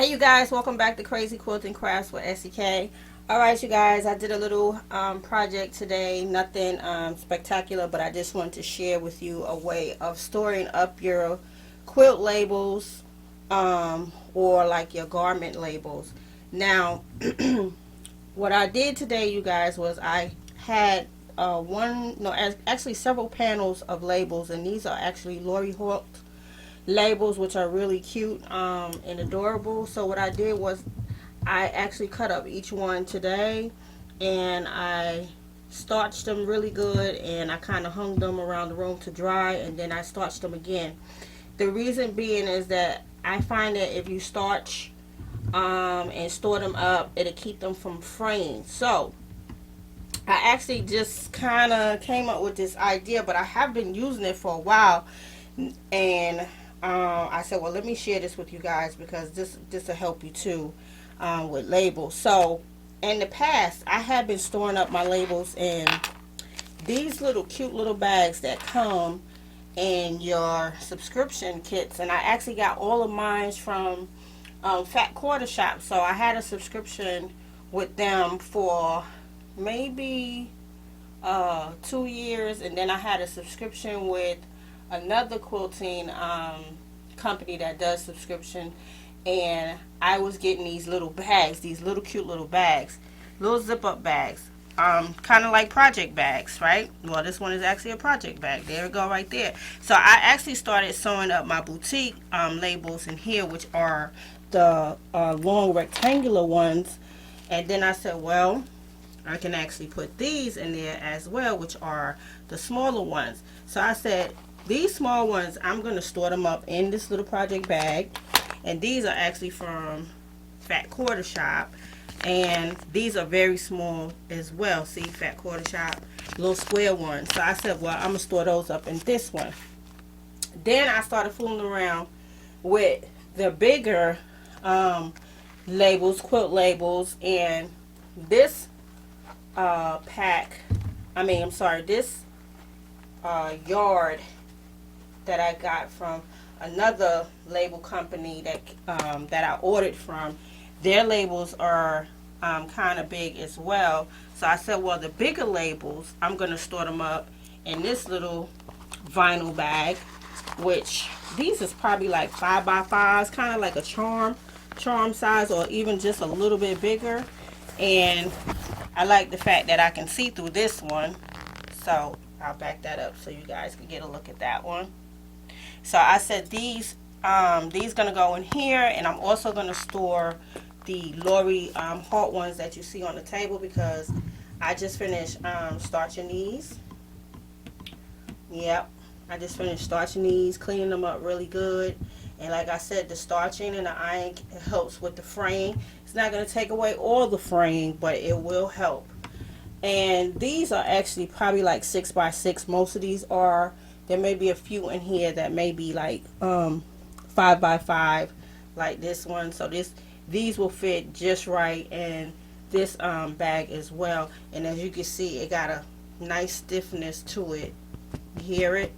Hey you guys, welcome back to Crazy Quilting Crafts with SEK. Alright you guys, I did a little project today, nothing spectacular, but I just wanted to share with you a way of storing up your quilt labels or like your garment labels. Now, what I did today you guys was I had actually several panels of labels, and these are actually Lori Holt labels, which are really cute and adorable. So what I did was I actually cut up each one today, and I starched them really good, and I kind of hung them around the room to dry, and then I starched them again. The reason being is that I find that if you starch and store them up, it'll keep them from fraying. So I actually just kind of came up with this idea, but I have been using it for a while, and I said, well, let me share this with you guys because this will help you too with labels. So in the past, I have been storing up my labels in these little cute little bags that come in your subscription kits, and I actually got all of mine from Fat Quarter Shop. So I had a subscription with them for maybe 2 years, and then I had a subscription with another quilting company that does subscription, and I was getting these little bags, these little cute little bags, little zip up bags, kind of like project bags, right? Well, this one is actually a project bag. There we go, right there. So I actually started sewing up my boutique labels in here, which are the long rectangular ones, and then I said, well, I can actually put these in there as well, which are the smaller ones. So I said, these small ones, I'm going to store them up in this little project bag. And these are actually from Fat Quarter Shop. And these are very small as well. See, Fat Quarter Shop, little square ones. So I said, well, I'm going to store those up in this one. Then I started fooling around with the bigger labels, quilt labels. And this this yard that I got from another label company that I ordered from. Their labels are kind of big as well. So I said, well, the bigger labels, I'm going to store them up in this little vinyl bag, which these is probably like 5x5s, kind of like a charm size, or even just a little bit bigger. And I like the fact that I can see through this one. So I'll back that up so you guys can get a look at that one. So I said these gonna go in here, and I'm also gonna store the Lori Holt ones that you see on the table, because I just finished starching these. Yep, I just finished starching these, cleaning them up really good. And like I said, the starching and the iron helps with the fraying. It's not going to take away all the fraying, but it will help. And these are actually probably like 6x6. Most of these are. There may be a few in here that may be like 5x5, like this one. So these will fit just right in this bag as well. And as you can see, it got a nice stiffness to it. You hear it?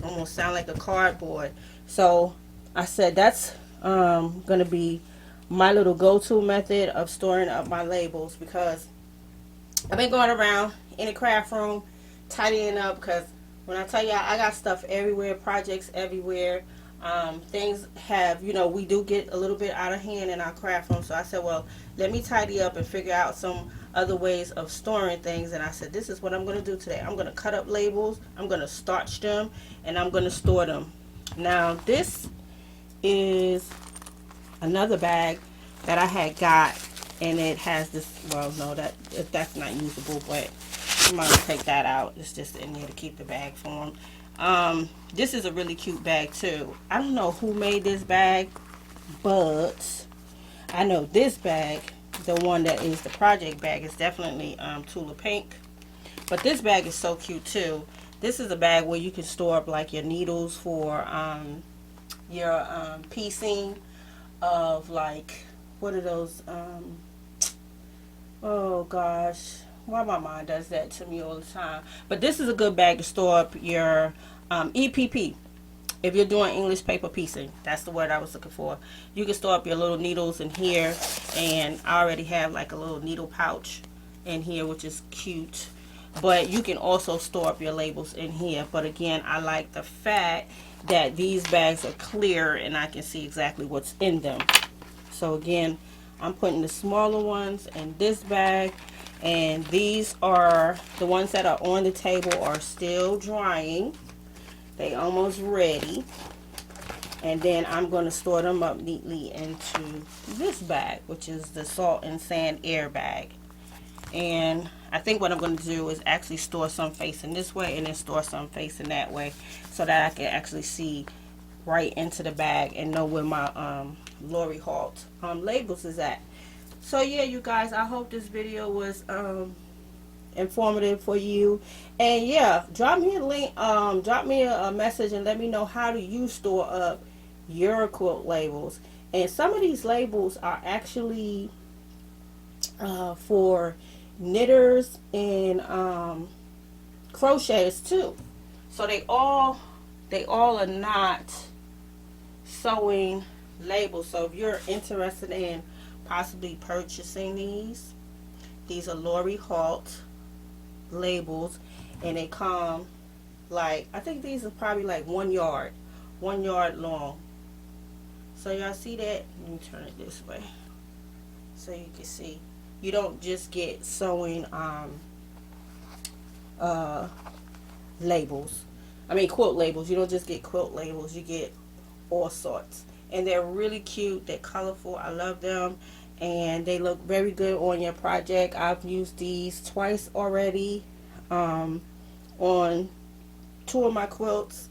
Almost sound like a cardboard. So I said that's going to be my little go-to method of storing up my labels, because I've been going around in the craft room tidying up, because when I tell you I got stuff everywhere, projects everywhere, things have, we do get a little bit out of hand in our craft room. So I said, well, let me tidy up and figure out some other ways of storing things. And I said, this is what I'm going to do today. I'm going to cut up labels, I'm going to starch them, and I'm going to store them. Now this is another bag that I had got, and it has this, well, no, that's not usable, but I'm going to take that out. It's just in there to keep the bag formed. This is a really cute bag too. I don't know who made this bag, but I know this bag, the one that is the project bag, is definitely Tula Pink. But this bag is so cute too. This is a bag where you can store up like your needles for your piecing of, like, what are those, oh gosh, why my mind does that to me all the time. But this is a good bag to store up your EPP. if you're doing English paper piecing, that's the word I was looking for. You can store up your little needles in here, and I already have like a little needle pouch in here, which is cute. But you can also store up your labels in here. But again, I like the fact that these bags are clear and I can see exactly what's in them. So again, I'm putting the smaller ones in this bag, and these are the ones that are on the table are still drying. They almost ready. And then I'm going to store them up neatly into this bag, which is the salt and sand air bag. And I think what I'm going to do is actually store some facing this way and then store some facing that way, so that I can actually see right into the bag and know where my Lori Halt labels is at. So yeah, you guys, I hope this video was informative for you. And yeah, drop me a link, drop me a message and let me know, how do you store up your quilt labels? And some of these labels are actually for knitters and crocheters too. So they all are not sewing labels. So if you're interested in possibly purchasing these are Lori Halt labels, and they come like, I think these are probably like 1 yard long. So y'all see that? Let me turn it this way so you can see. You don't just get sewing labels. I mean quilt labels. You don't just get quilt labels. You get all sorts. And they're really cute. They're colorful. I love them. And they look very good on your project. I've used these twice already on 2 of my quilts.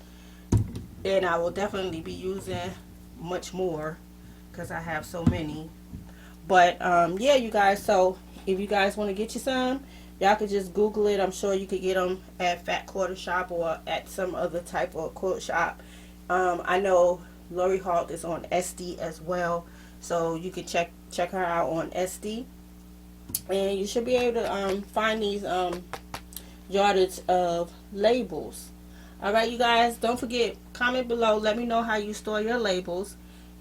And I will definitely be using much more because I have so many. But yeah, you guys, so if you guys want to get you some, y'all could just Google it. I'm sure you could get them at Fat Quarter Shop or at some other type of quilt shop. I know Lori Halt is on SD as well, so you can check her out on SD, and you should be able to find these yardage of labels. All right, you guys, don't forget, comment below, let me know how you store your labels.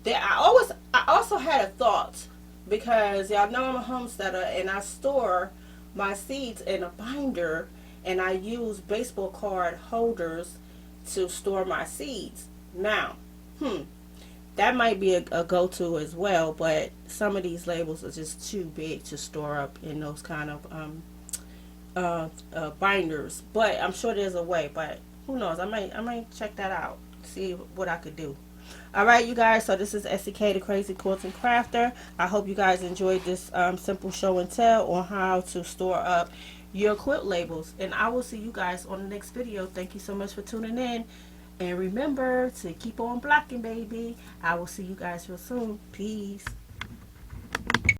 I also had a thought, because y'all know I'm a homesteader and I store my seeds in a binder, and I use baseball card holders to store my seeds. Now, that might be a go-to as well, but some of these labels are just too big to store up in those kind of binders. But I'm sure there's a way, but who knows? I might check that out, see what I could do. Alright, you guys, so this is SEK, the Crazy Quilting Crafter. I hope you guys enjoyed this simple show and tell on how to store up your quilt labels. And I will see you guys on the next video. Thank you so much for tuning in. And remember to keep on blocking, baby. I will see you guys real soon. Peace.